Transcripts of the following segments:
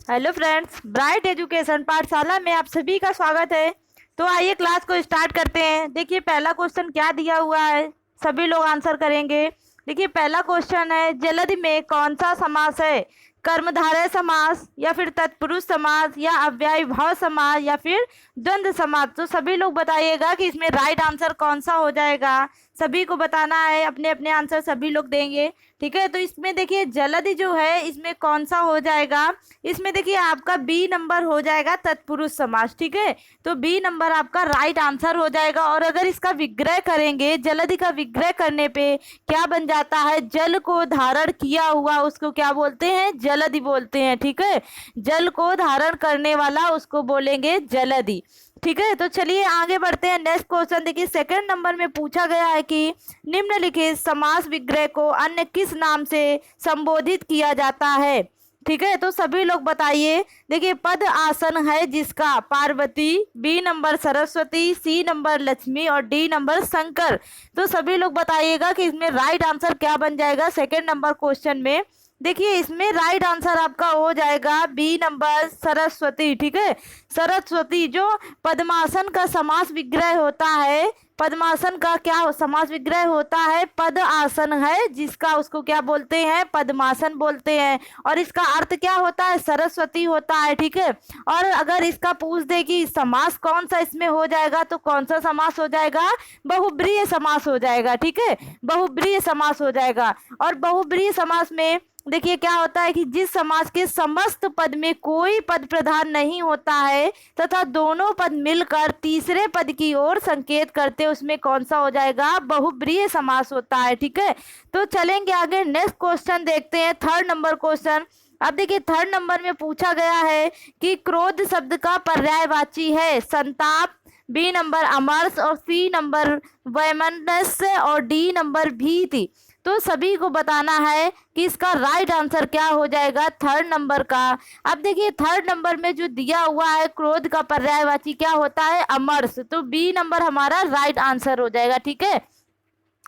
Hello friends, bright education पाठशाला में आप सभी का स्वागत है। तो आइए क्लास को स्टार्ट करते हैं। देखिए पहला क्वेश्चन क्या दिया हुआ है, सभी लोग आंसर करेंगे। देखिए पहला क्वेश्चन है, जलद में कौन सा समास है? कर्मधारय समास या फिर तत्पुरुष समास या अव्ययीभाव समास या फिर द्वंद्व समास। तो सभी लोग बताइएगा कि इसमें राइट आंसर कौन सा हो जाएगा। सभी को बताना है, अपने अपने आंसर सभी लोग देंगे। ठीक है, तो इसमें देखिए जलद जो है इसमें कौन सा हो जाएगा? इसमें देखिए आपका बी नंबर हो जाएगा तत्पुरुष समास। ठीक है, तो बी नंबर आपका राइट आंसर हो जाएगा। और अगर इसका विग्रह करेंगे, जलधि का विग्रह करने पे क्या बन जाता है? जल को धारण किया हुआ उसको क्या बोलते हैं? जलधि बोलते हैं। ठीक है, जल को धारण करने वाला उसको बोलेंगे जलधि। ठीक है, तो चलिए आगे बढ़ते हैं। नेक्स्ट क्वेश्चन देखिए, सेकंड नंबर में पूछा गया है कि निम्नलिखित समास विग्रह को अन्य किस नाम से संबोधित किया जाता है? ठीक है, तो सभी लोग बताइए। देखिए पद आसन है जिसका Parvati, B number Saraswati, C number Lakshmi और डी नंबर शंकर। तो सभी लोग बताइएगा कि इसमें राइट आंसर क्या बन जाएगा सेकंड नंबर क्वेश्चन में। देखिए इसमें राइट आंसर आपका हो जाएगा बी नंबर सरस्वती। ठीक है, सरस्वती जो पद्मासन का समास विग्रह होता है, पद्मासन का क्या समास विग्रह होता है? पद आसन है जिसका उसको क्या बोलते हैं? पद्मासन बोलते हैं। और इसका अर्थ क्या होता है? सरस्वती होता है। ठीक है, और अगर इसका पूछ दे कि समास कौन सा इसमें हो जाएगा, तो कौन सा समास हो जाएगा? बहुब्रीहि समास हो जाएगा। ठीक है, बहुब्रीहि समास हो जाएगा। और बहुब्रीहि समास में देखिए क्या होता है कि जिस समास के समस्त पद में कोई पद प्रधान नहीं होता है तथा दोनों पद मिलकर तीसरे पद की ओर संकेत करते, उसमें कौन सा हो जाएगा? बहुब्रीहि समास होता है। ठीक है, तो चलेंगे आगे। नेक्स्ट क्वेश्चन देखते हैं, थर्ड नंबर क्वेश्चन। अब देखिए थर्ड नंबर में पूछा गया है कि क्रोध शब्द का पर्यायवाची है संताप, बी नंबर अमर्ष और सी नंबर वैमनस्य और डी नंबर भीति। तो सभी को बताना है कि इसका राइट आंसर क्या हो जाएगा थर्ड नंबर का। अब देखिए थर्ड नंबर में जो दिया हुआ है क्रोध का पर्यायवाची क्या होता है? अमर्ष। तो बी नंबर हमारा राइट आंसर हो जाएगा। ठीक है,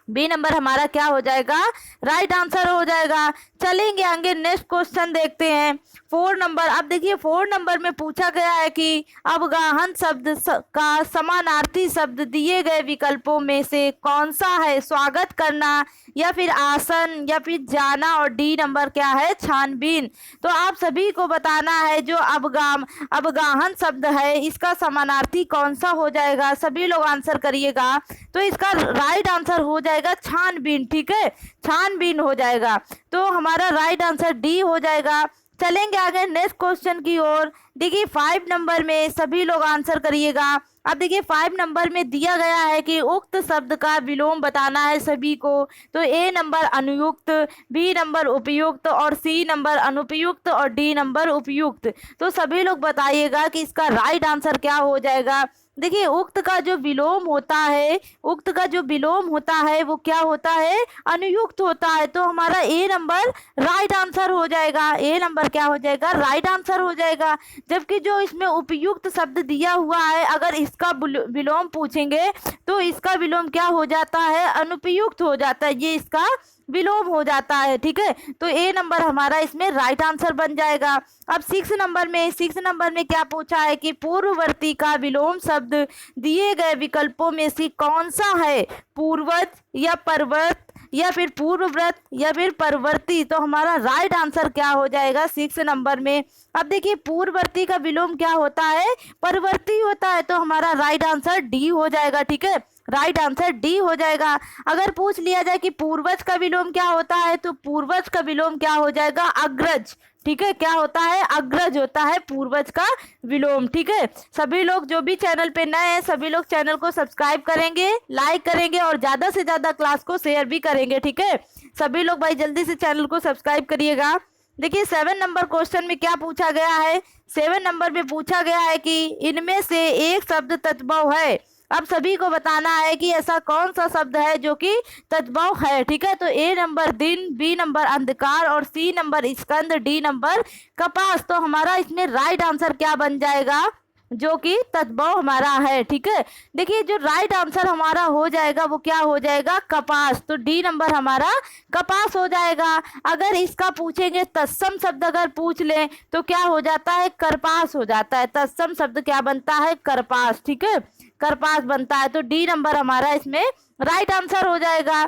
बी नंबर हमारा क्या हो जाएगा? राइट आंसर हो जाएगा। चलेंगे आगे, नेक्स्ट क्वेश्चन देखते हैं फोर नंबर। अब देखिए फोर नंबर में पूछा गया है कि अवगाहन शब्द का समानार्थी शब्द दिए गए विकल्पों में से कौन सा है? स्वागत करना या फिर आसन या फिर जाना और डी नंबर क्या है? छानबीन। तो आप सभी को बताना है जो अवगाहन शब्द है इसका समानार्थी कौन सा हो जाएगा। सभी लोग आंसर करिएगा। तो इसका राइट आंसर हो जाएगा छानबीन। ठीक है, छानबीन हो जाएगा। तो हमारा राइट आंसर डी हो जाएगा। चलेंगे आगे नेक्स्ट क्वेश्चन की ओर। देखिए 5 नंबर में सभी लोग आंसर करिएगा। अब देखिए 5 नंबर में दिया गया है कि उक्त शब्द का विलोम बताना है सभी को। तो ए नंबर अनुयुक्त, बी नंबर उपयुक्त और सी नंबर अनुपयुक्त और डी नंबर उपयुक्त। तो सभी लोग बताइएगा कि इसका राइट आंसर क्या हो जाएगा। देखिए उक्त का जो विलोम होता है, उक्त का जो विलोम होता है वो क्या होता है? अनुयुक्त होता है। तो हमारा ए नंबर राइट आंसर हो जाएगा। ए नंबर क्या हो जाएगा? राइट आंसर हो जाएगा। जबकि जो इसमें उपयुक्त शब्द दिया हुआ है, अगर इसका विलोम पूछेंगे तो इसका विलोम क्या हो जाता है? अनुपयुक्त हो जाता है, ये इसका विलोम हो जाता है। ठीक है, तो ए नंबर हमारा इसमें राइट आंसर बन जाएगा। अब 6 नंबर में क्या पूछा है कि पूर्ववर्ती का विलोम शब्द दिए गए विकल्पों में से कौन सा है? पूर्वज या परवर्त या फिर पूर्वव्रत या फिर परवर्ती। तो हमारा राइट आंसर क्या हो जाएगा 6 नंबर में? अब देखिए पूर्ववर्ती का विलोम क्या होता है? परवर्ती होता है। तो हमारा राइट आंसर डी हो जाएगा। ठीक है, राइट आंसर डी हो जाएगा। अगर पूछ लिया जाए कि पूर्वज का विलोम क्या होता है, तो पूर्वज का विलोम क्या हो जाएगा? अग्रज। ठीक है, क्या होता है? अग्रज होता है पूर्वज का विलोम। ठीक है, सभी लोग जो भी चैनल पे नए हैं सभी लोग चैनल को सब्सक्राइब करेंगे, लाइक करेंगे और ज़्यादा से ज़्यादा क्लास को शेयर भी करेंगे। ठीक है, सभी लोग भाई जल्दी से चैनल को सब्सक्राइब करिएगा। देखिए 7 नंबर क्वेश्चन में क्या पूछा गया है? 7 नंबर में पूछा गया है कि इनमें से एक शब्द तद्भव है। अब सभी को बताना है कि ऐसा कौन सा शब्द है जो कि तद्भव है। ठीक है, तो ए नंबर दिन, बी नंबर अंधकार और सी नंबर स्कंद, डी नंबर कपास। तो हमारा इसमें राइट आंसर क्या बन जाएगा? जो कि तद्भव हमारा है। ठीक है, देखिए जो राइट आंसर हमारा हो जाएगा वो क्या हो जाएगा, कपास। तो डी नंबर हमारा कपास हो जाएगा। अगर इसका पूछेंगे तत्सम शब्द अगर पूछ लें तो क्या हो जाता है, करपास हो जाता है। तत्सम शब्द क्या बनता है, करपास। ठीक है, करपास बनता है। तो डी नंबर हमारा इसमें राइट आंसर हो जाएगा।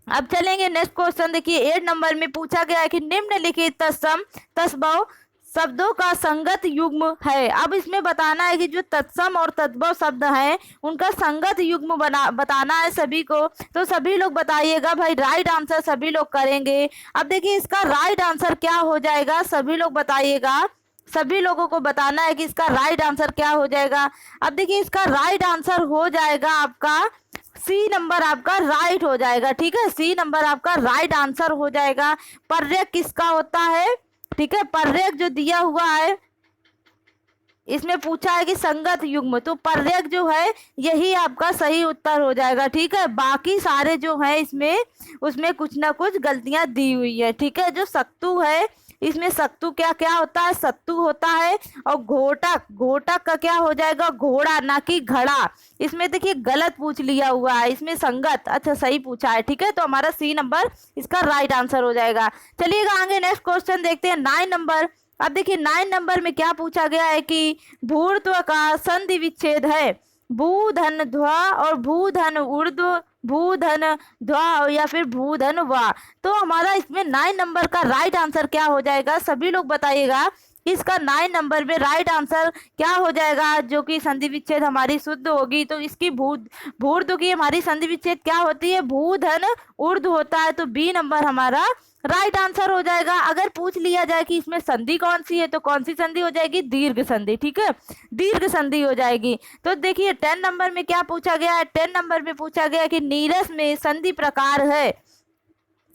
अब चलेंगे नेक्स्ट क्वेश्चन। देखिए 8 नंबर में पूछा गया है कि निम्नलिखित तत्सम तत्सम शब्दों का संगत युग्म है। अब इसमें बताना है कि जो तत्सम और तद्भव शब्द हैं उनका संगत युग्म बताना है सभी को। तो सभी लोग बताइएगा भाई, राइट आंसर सभी लोग करेंगे। अब देखिए इसका राइट आंसर क्या हो जाएगा, सभी लोग बताइएगा। सभी लोगों को बताना है कि इसका राइट आंसर क्या हो जाएगा। अब देखिए इसका राइट आंसर हो जाएगा आपका सी नंबर, आपका राइट हो जाएगा। ठीक है, सी नंबर आपका राइट आंसर हो जाएगा। पर्यक किसका होता है, ठीक है, पर्यक जो दिया हुआ है इसमें पूछा है कि संगत युग्म, तो पर्यक जो है यही आपका सही उत्तर हो जाएगा। ठीक है, बाकी सारे जो है इसमें उसमें कुछ ना कुछ गलतियां दी हुई है। ठीक है, जो सत्तू है इसमें सत्तू क्या क्या होता है, सत्तू होता है। और घोटक, घोटक का क्या हो जाएगा, घोड़ा, ना कि घड़ा। इसमें देखिए गलत पूछ लिया हुआ है, इसमें संगत, अच्छा सही पूछा है। ठीक है, तो हमारा सी नंबर इसका राइट आंसर हो जाएगा। चलिएगा आगे नेक्स्ट क्वेश्चन देखते हैं 9 नंबर। अब देखिए 9 नंबर में क्या पूछा गया है कि भूर्त्व का संधि विच्छेद है भूधन ध्वा और भूधन ऊर्ध्व, भूधन ध्वा या फिर भूधन वा। तो हमारा इसमें 9 नंबर का राइट आंसर क्या हो जाएगा, सभी लोग बताइएगा। इसका 9 नंबर में राइट आंसर क्या हो जाएगा, जो कि संधि विच्छेद हमारी शुद्ध होगी। तो इसकी भूर्ध्व की हमारी संधि विच्छेद क्या होती है, भूधन ऊर्ध्व होता है। तो बी नंबर हमारा राइट आंसर हो जाएगा। अगर पूछ लिया जाए कि इसमें संधि कौन सी है तो कौन सी संधि हो जाएगी, दीर्घ संधि। ठीक है, दीर्घ संधि हो जाएगी। तो देखिए 10 नंबर में क्या पूछा गया है, 10 नंबर में पूछा गया है कि नीरस में संधि प्रकार है,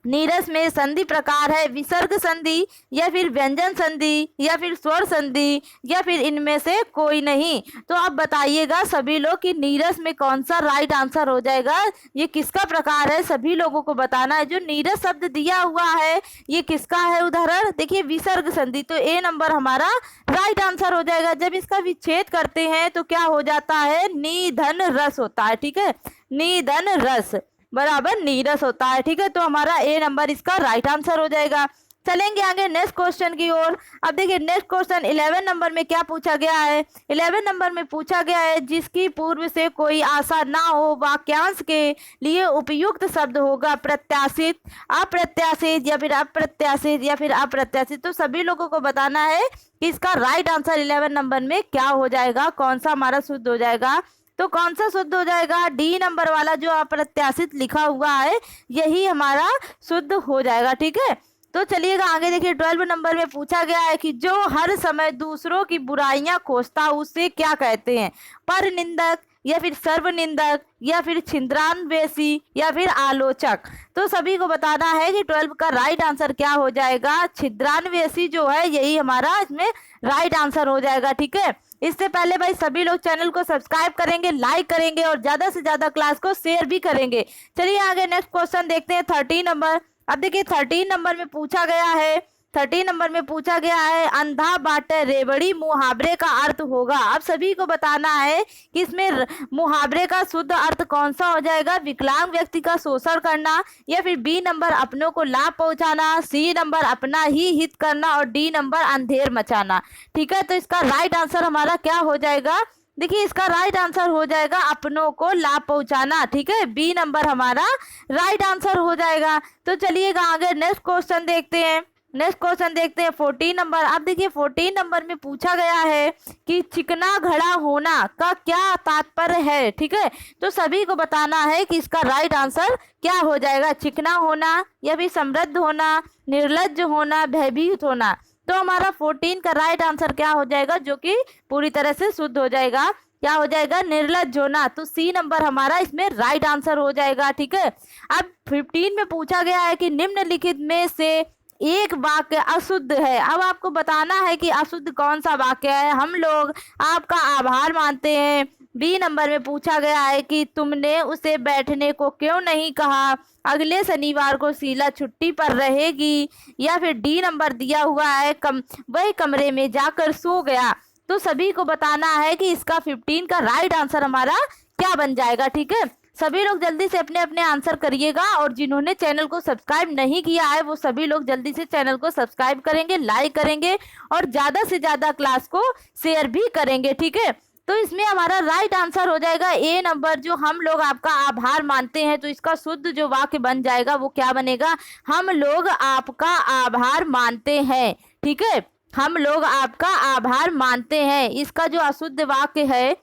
नीरस में संधि प्रकार है विसर्ग संधि या फिर व्यंजन संधि या फिर स्वर संधि या फिर इनमें से कोई नहीं। तो आप बताइएगा सभी लोग कि नीरस में कौन सा राइट आंसर हो जाएगा, ये किसका प्रकार है, सभी लोगों को बताना है। जो नीरस शब्द दिया हुआ है ये किसका है उदाहरण, देखिए विसर्ग संधि। तो ए नंबर हमारा राइट आंसर हो जाएगा। जब इसका विच्छेद करते हैं तो क्या हो जाता है, निधन रस होता है। ठीक है, निधन रस बराबर नीरस होता है। ठीक है, तो हमारा ए नंबर इसका राइट आंसर हो जाएगा। चलेंगे आगे नेक्स्ट क्वेश्चन की ओर। अब देखिए नेक्स्ट क्वेश्चन 11 नंबर में क्या पूछा गया है। 11 नंबर में पूछा गया है जिसकी पूर्व से कोई आशा ना हो वाक्यांश के लिए उपयुक्त शब्द होगा प्रत्याशित, अप्रत्याशित या फिर अप्रत्याशित या फिर अप्रत्याशित। तो सभी लोगों को बताना है कि इसका राइट आंसर 11 नंबर में क्या हो जाएगा, कौन सा हमारा शुद्ध हो जाएगा। तो कौन सा शुद्ध हो जाएगा, डी नंबर वाला जो अप्रत्याशित लिखा हुआ है यही हमारा शुद्ध हो जाएगा। ठीक है, तो चलिएगा आगे देखिए 12 नंबर में पूछा गया है कि जो हर समय दूसरों की बुराइयां खोजता उसे क्या कहते हैं, पर निंदक या फिर सर्वनिंदक या फिर छिंद्रान्वेषी या फिर आलोचक। तो सभी को बताना है कि 12 का राइट आंसर क्या हो जाएगा, छिद्रान्वेषी जो है यही हमारा इसमें राइट आंसर हो जाएगा। ठीक है, इससे पहले भाई सभी लोग चैनल को सब्सक्राइब करेंगे, लाइक करेंगे और ज्यादा से ज्यादा क्लास को शेयर भी करेंगे। चलिए आगे नेक्स्ट क्वेश्चन देखते हैं 13 नंबर। अब देखिए 13 नंबर में पूछा गया है, 13 नंबर में पूछा गया है अंधा बाटे रेवड़ी मुहावरे का अर्थ होगा। अब सभी को बताना है कि इसमें मुहावरे का शुद्ध अर्थ कौन सा हो जाएगा, विकलांग व्यक्ति का शोषण करना या फिर बी नंबर अपनों को लाभ पहुंचाना, सी नंबर अपना ही हित करना और डी नंबर अंधेर मचाना। ठीक है, तो इसका राइट आंसर हमारा क्या हो जाएगा, देखिए इसका राइट आंसर हो जाएगा अपनों को लाभ पहुंचाना। ठीक है, बी नंबर हमारा राइट आंसर हो जाएगा। तो चलिएगा आगे नेक्स्ट क्वेश्चन देखते हैं। नेक्स्ट क्वेश्चन देखते हैं 14 नंबर। अब देखिए 14 नंबर में पूछा गया है कि चिकना घड़ा होना का क्या तात्पर्य है। ठीक है, तो सभी को बताना है कि इसका राइट आंसर क्या हो जाएगा, चिकना होना या फिर समृद्ध होना, निर्लज्ज होना, भयभीत होना। तो हमारा 14 का राइट आंसर क्या हो जाएगा, जो कि पूरी तरह से शुद्ध हो जाएगा, क्या हो जाएगा, निर्लज्ज होना। तो सी नंबर हमारा इसमें राइट आंसर हो जाएगा। ठीक है, अब 15 में पूछा गया है कि निम्नलिखित में से एक वाक्य अशुद्ध है। अब आपको बताना है कि अशुद्ध कौन सा वाक्य है। हम लोग आपका आभार मानते हैं। बी नंबर में पूछा गया है कि तुमने उसे बैठने को क्यों नहीं कहा, अगले शनिवार को शीला छुट्टी पर रहेगी या फिर डी नंबर दिया हुआ है वही कमरे में जाकर सो गया। तो सभी को बताना है कि इसका 15 का राइट आंसर हमारा क्या बन जाएगा। ठीक है, सभी लोग जल्दी से अपने अपने आंसर करिएगा, और जिन्होंने चैनल को सब्सक्राइब नहीं किया है वो सभी लोग जल्दी से चैनल को सब्सक्राइब करेंगे, लाइक करेंगे और ज़्यादा से ज़्यादा क्लास को शेयर भी करेंगे। ठीक है, तो इसमें हमारा राइट आंसर हो जाएगा ए नंबर, जो हम लोग आपका आभार मानते हैं। तो इसका शुद्ध जो वाक्य बन जाएगा वो क्या बनेगा, हम लोग आपका आभार मानते हैं। ठीक है, हम लोग आपका आभार मानते हैं। इसका जो अशुद्ध वाक्य है,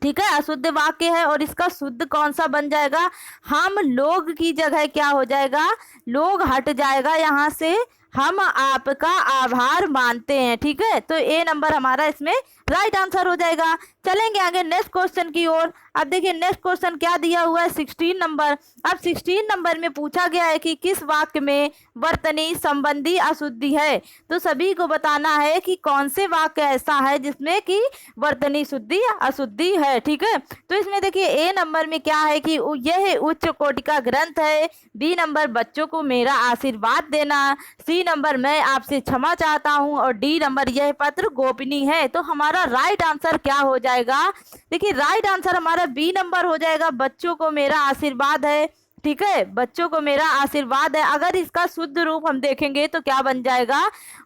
ठीक है, अशुद्ध वाक्य है, और इसका शुद्ध कौन सा बन जाएगा, हम लोग की जगह क्या हो जाएगा, लोग हट जाएगा यहाँ से, हम आपका आभार मानते हैं। ठीक है, तो ए नंबर हमारा इसमें राइट आंसर हो जाएगा। चलेंगे आगे नेक्स्ट क्वेश्चन की ओर। अब देखिए नेक्स्ट क्वेश्चन क्या दिया हुआ है, 16 नंबर। अब 16 नंबर में पूछा गया है कि किस वाक्य में वर्तनी संबंधी अशुद्धि है। तो सभी को बताना है कि कौन से वाक्य ऐसा है जिसमें कि वर्तनी शुद्धि अशुद्धि है। ठीक है, तो इसमें देखिए ए नंबर में क्या है कि यह उच्च कोटि का ग्रंथ है। बी नंबर बच्चों को मेरा आशीर्वाद देना। सी नंबर मैं आपसे क्षमा चाहता हूं, और डी नंबर यह पत्र गोपनीय है। तो हमारा राइट आंसर क्या हो जाएगा, देखिए राइट आंसर हमारा बी नंबर हो जाएगा, बच्चों को मेरा आशीर्वाद है। ठीक है, बच्चों को मेरा आशीर्वाद है। अगर इसका शुद्ध रूप हम देखेंगे तो क्या बन जाएगा,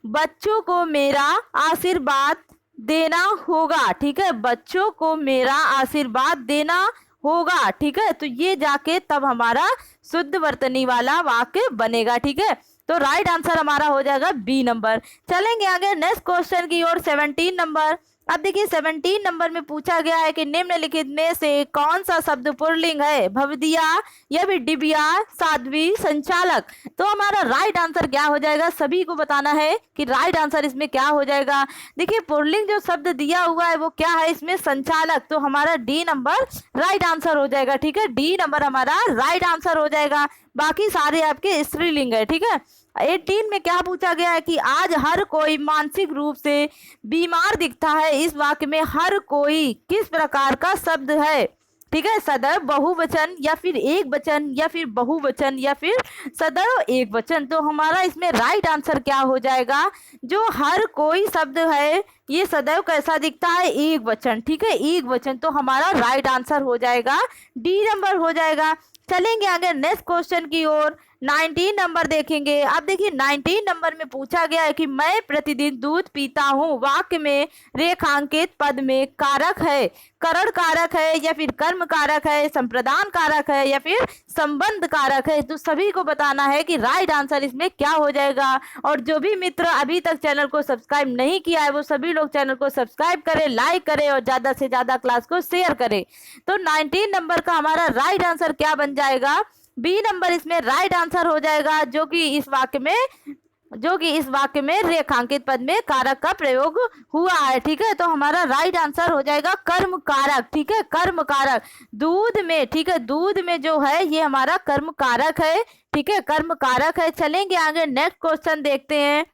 बच्चों को मेरा आशीर्वाद देना होगा। ठीक है, बच्चों को मेरा आशीर्वाद देना होगा। ठीक है, तो ये जाके तब हमारा शुद्ध वर्तनी वाला वाक्य बनेगा। ठीक है, तो राइट आंसर हमारा हो जाएगा बी नंबर। चलेंगे आगे नेक्स्ट क्वेश्चन की ओर, 17 नंबर। अब देखिए 17 नंबर में पूछा गया है कि निम्नलिखित में से कौन सा शब्द पुल्लिंग है, भवदिया या फिर डिबिया, साध्वी, संचालक। तो हमारा राइट आंसर क्या हो जाएगा, सभी को बताना है कि राइट आंसर इसमें क्या हो जाएगा। देखिए पुल्लिंग जो शब्द दिया हुआ है वो क्या है, इसमें संचालक। तो हमारा डी नंबर राइट आंसर हो जाएगा। ठीक है, डी नंबर हमारा राइट आंसर हो जाएगा। बाकी सारे आपके स्त्रीलिंग है। ठीक है, 18 में क्या पूछा गया है कि आज हर कोई मानसिक रूप से बीमार दिखता है। इस वाक्य में हर कोई किस प्रकार का शब्द है। ठीक है, सदैव बहुवचन या फिर एक वचन या फिर बहुवचन या फिर सदैव एक वचन। तो हमारा इसमें राइट आंसर क्या हो जाएगा, जो हर कोई शब्द है ये सदैव कैसा दिखता है, एक वचन। ठीक है, एक वचन। तो हमारा राइट आंसर हो जाएगा डी नंबर हो जाएगा। चलेंगे आगे नेक्स्ट क्वेश्चन की ओर, 19 नंबर देखेंगे। अब देखिए 19 नंबर में पूछा गया है कि मैं प्रतिदिन दूध पीता हूँ। वाक्य में रेखांकित पद में कारक है, करण कारक है या फिर कर्म कारक है, संप्रदान कारक है या फिर संबंध कारक है। तो सभी को बताना है कि राइट आंसर इसमें क्या हो जाएगा। और जो भी मित्र अभी तक चैनल को सब्सक्राइब नहीं किया है वो सभी लोग चैनल को सब्सक्राइब करें, लाइक करें और ज़्यादा से ज़्यादा क्लास को शेयर करें। तो 19 नंबर का हमारा राइट आंसर क्या बन जाएगा, बी नंबर इसमें राइट आंसर हो जाएगा, जो कि इस वाक्य में रेखांकित पद में कारक का प्रयोग हुआ है। ठीक है, तो हमारा राइट आंसर हो जाएगा कर्म कारक। ठीक है, कर्म कारक दूध में। ठीक है, दूध में जो है ये हमारा कर्म कारक है। ठीक है, कर्म कारक है। चलेंगे आगे नेक्स्ट क्वेश्चन देखते हैं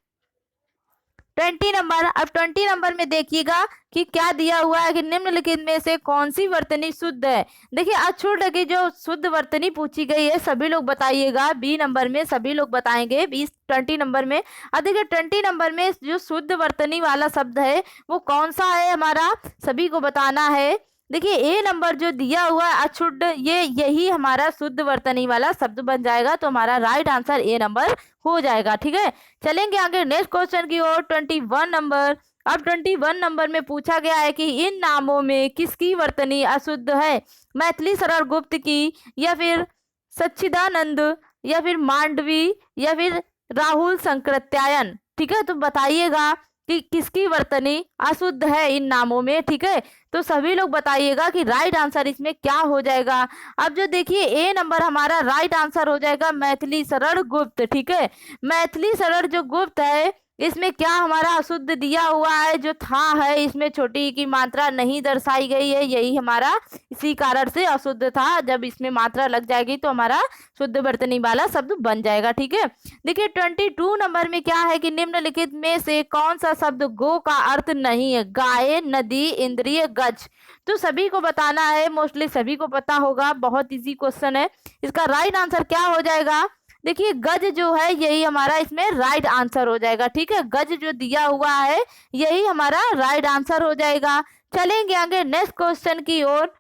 20 नंबर। अब 20 नंबर में देखिएगा कि क्या दिया हुआ है कि निम्नलिखित में से कौन सी वर्तनी शुद्ध है। देखिए अछूत की जो शुद्ध वर्तनी पूछी गई है सभी लोग बताइएगा। बी नंबर में सभी लोग बताएंगे 20 नंबर में। अब देखिए 20 नंबर में जो शुद्ध वर्तनी वाला शब्द है वो कौन सा है हमारा, सभी को बताना है। देखिए ए नंबर जो दिया हुआ है अछूत, यही हमारा शुद्ध वर्तनी वाला शब्द बन जाएगा। तो हमारा राइट आंसर ए नंबर हो जाएगा। ठीक है, चलेंगे आगे नेक्स्ट क्वेश्चन की ओर 21 नंबर। अब 21 नंबर में पूछा गया है कि इन नामों में किसकी वर्तनी अशुद्ध है, मैथिली सरल गुप्त की या फिर सच्चिदानंद या फिर मांडवी या फिर राहुल संकृत्यायन। ठीक है, तो बताइएगा कि किसकी वर्तनी अशुद्ध है इन नामों में। ठीक है, तो सभी लोग बताइएगा कि राइट आंसर इसमें क्या हो जाएगा। अब जो देखिए ए नंबर हमारा राइट आंसर हो जाएगा मैथिली सरल गुप्त। ठीक है, मैथिली सरल जो गुप्त है इसमें क्या हमारा अशुद्ध दिया हुआ है, जो था है इसमें छोटी की मात्रा नहीं दर्शाई गई है, यही हमारा इसी कारण से अशुद्ध था। जब इसमें मात्रा लग जाएगी तो हमारा शुद्ध वर्तनी वाला शब्द बन जाएगा। ठीक है, देखिए 22 नंबर में क्या है कि निम्नलिखित में से कौन सा शब्द गो का अर्थ नहीं है, गाय, नदी, इंद्रिय, गज। तो सभी को बताना है, मोस्टली सभी को पता होगा, बहुत इजी क्वेश्चन है। इसका राइट आंसर क्या हो जाएगा, देखिए गज जो है यही हमारा इसमें राइट आंसर हो जाएगा। ठीक है, गज जो दिया हुआ है यही हमारा राइट आंसर हो जाएगा। चलेंगे आगे नेक्स्ट क्वेश्चन की ओर।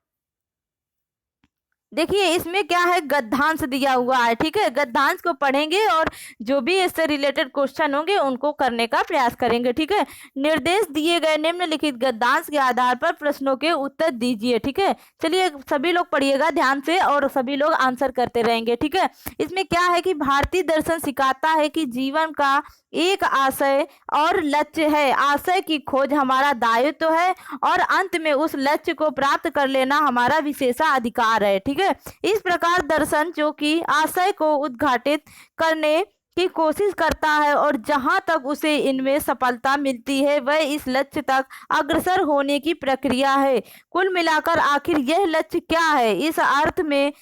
देखिए इसमें क्या है, गद्यांश दिया हुआ है। ठीक है, गद्यांश को पढ़ेंगे और जो भी इससे रिलेटेड क्वेश्चन होंगे उनको करने का प्रयास करेंगे। ठीक है, निर्देश दिए गए निम्नलिखित गद्यांश के आधार पर प्रश्नों के उत्तर दीजिए। ठीक है, चलिए सभी लोग पढ़िएगा ध्यान से और सभी लोग आंसर करते रहेंगे। ठीक है, इसमें क्या है कि भारतीय दर्शन सिखाता है कि जीवन का एक आशय और लक्ष्य है। आशय की खोज हमारा दायित्व है और अंत में उस लक्ष्य को प्राप्त कर लेना हमारा विशेषाधिकार है। ठीक है, इस प्रकार दर्शन जो कि आशय को उद्घाटित करने की कोशिश करता है और जहां तक उसे इनमें सफलता मिलती है वह इस लक्ष्य तक अग्रसर होने की प्रक्रिया है। कुल मिलाकर आखिर यह लक्ष्य क्या है? इस अर्थ में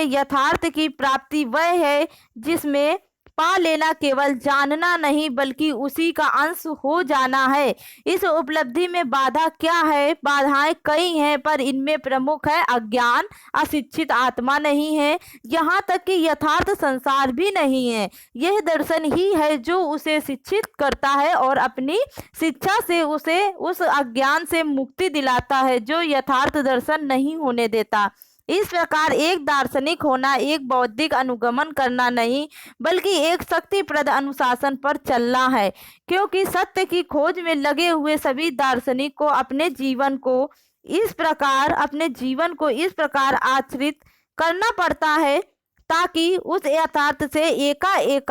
यथार्थ की प्राप्ति वह है जिसमें पा लेना केवल जानना नहीं बल्कि उसी का अंश हो जाना है। इस उपलब्धि में बाधा क्या है? बाधाएं कई हैं पर इनमें प्रमुख है अज्ञान, अशिक्षित आत्मा नहीं है, यहाँ तक कि यथार्थ संसार भी नहीं है। यह दर्शन ही है जो उसे शिक्षित करता है और अपनी शिक्षा से उसे उस अज्ञान से मुक्ति दिलाता है जो यथार्थ दर्शन नहीं होने देता। इस प्रकार एक दार्शनिक होना एक बौद्धिक अनुगमन करना नहीं बल्कि एक शक्तिप्रद अनुशासन पर चलना है, क्योंकि सत्य की खोज में लगे हुए सभी दार्शनिक को अपने जीवन को इस प्रकार आचरित करना पड़ता है ताकि उस यथार्थ से एकाएक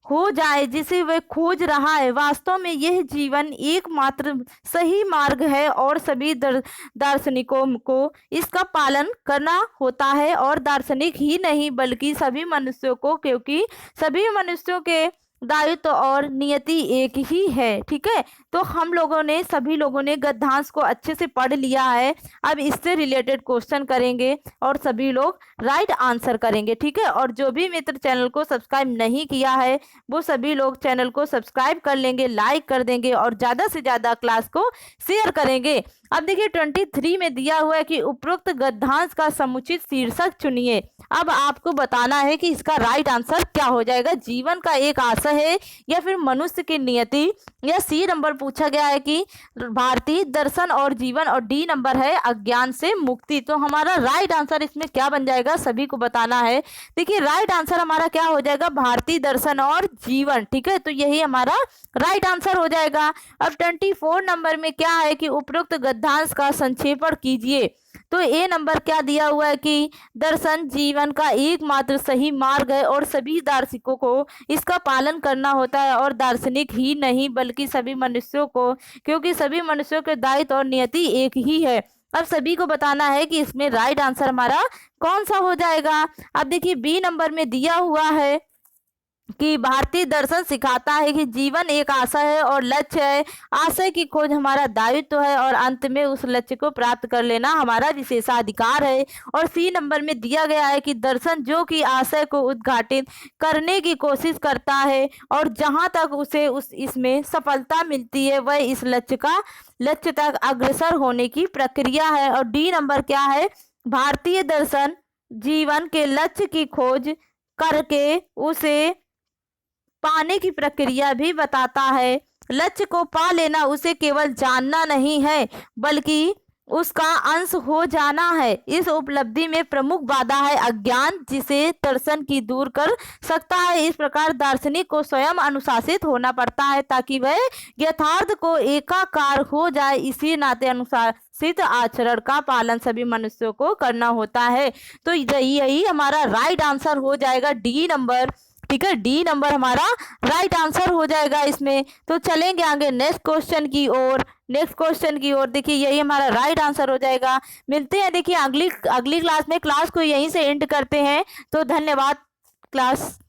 हो जाए जिसे वह खोज रहा है। वास्तव में यह जीवन एकमात्र सही मार्ग है और सभी दार्शनिकों को इसका पालन करना होता है, और दार्शनिक ही नहीं बल्कि सभी मनुष्यों को, क्योंकि सभी मनुष्यों के दायित्व और नियति एक ही है। ठीक है, तो हम लोगों ने सभी लोगों ने गद्यांश को अच्छे से पढ़ लिया है। अब इससे रिलेटेड क्वेश्चन करेंगे और सभी लोग राइट आंसर करेंगे। ठीक है, और जो भी मित्र चैनल को सब्सक्राइब नहीं किया है वो सभी लोग चैनल को सब्सक्राइब कर लेंगे, लाइक कर देंगे और ज़्यादा से ज़्यादा क्लास को शेयर करेंगे। अब देखिए 23 में दिया हुआ है कि उपरोक्त गद्यांश का समुचित शीर्षक चुनिए। अब आपको बताना है कि इसका राइट आंसर क्या हो जाएगा, जीवन का एक आशय है या फिर मनुष्य की नियति, या सी नंबर पूछा गया है कि भारतीय दर्शन और जीवन, और डी नंबर है अज्ञान से मुक्ति। तो हमारा राइट आंसर इसमें क्या बन जाएगा सभी को बताना है। देखिए राइट आंसर हमारा क्या हो जाएगा, भारतीय दर्शन और जीवन। ठीक है, तो यही हमारा राइट आंसर हो जाएगा। अब 24 नंबर में क्या है कि उपरोक्त गद्यांश का संक्षेपण कीजिए। तो ए नंबर क्या दिया हुआ है कि दर्शन जीवन का एकमात्र सही मार्ग है और सभी दार्शनिकों को इसका पालन करना होता है, और दार्शनिक ही नहीं बल्कि सभी मनुष्यों को, क्योंकि सभी मनुष्यों के दायित्व और नियति एक ही है। अब सभी को बताना है कि इसमें राइट आंसर हमारा कौन सा हो जाएगा। अब देखिए बी नंबर में दिया हुआ है कि भारतीय दर्शन सिखाता है कि जीवन एक आशय है और लक्ष्य है। आशय की खोज हमारा दायित्व है और अंत में उस लक्ष्य को प्राप्त कर लेना हमारा विशेषाधिकार है। और सी नंबर में दिया गया है कि दर्शन जो कि आशय को उद्घाटित करने की कोशिश करता है और जहां तक उसे इसमें सफलता मिलती है वह इस लक्ष्य तक अग्रसर होने की प्रक्रिया है। और डी नंबर क्या है, भारतीय दर्शन जीवन के लक्ष्य की खोज करके उसे पाने की प्रक्रिया भी बताता है। लक्ष्य को पा लेना उसे केवल जानना नहीं है बल्कि उसका अंश हो जाना है। इस उपलब्धि में प्रमुख बाधा है अज्ञान, जिसे दर्शन की दूर कर सकता है। इस प्रकार दार्शनिक को स्वयं अनुशासित होना पड़ता है ताकि वह यथार्थ को एकाकार हो जाए। इसी नाते अनुशासित आचरण का पालन सभी मनुष्यों को करना होता है। तो यही हमारा राइट आंसर हो जाएगा डी नंबर। ठीक है, डी नंबर हमारा राइट आंसर हो जाएगा इसमें। तो चलेंगे आगे नेक्स्ट क्वेश्चन की ओर। देखिए यही हमारा राइट आंसर हो जाएगा। मिलते हैं देखिए अगली क्लास में। क्लास को यहीं से एंड करते हैं। तो धन्यवाद क्लास।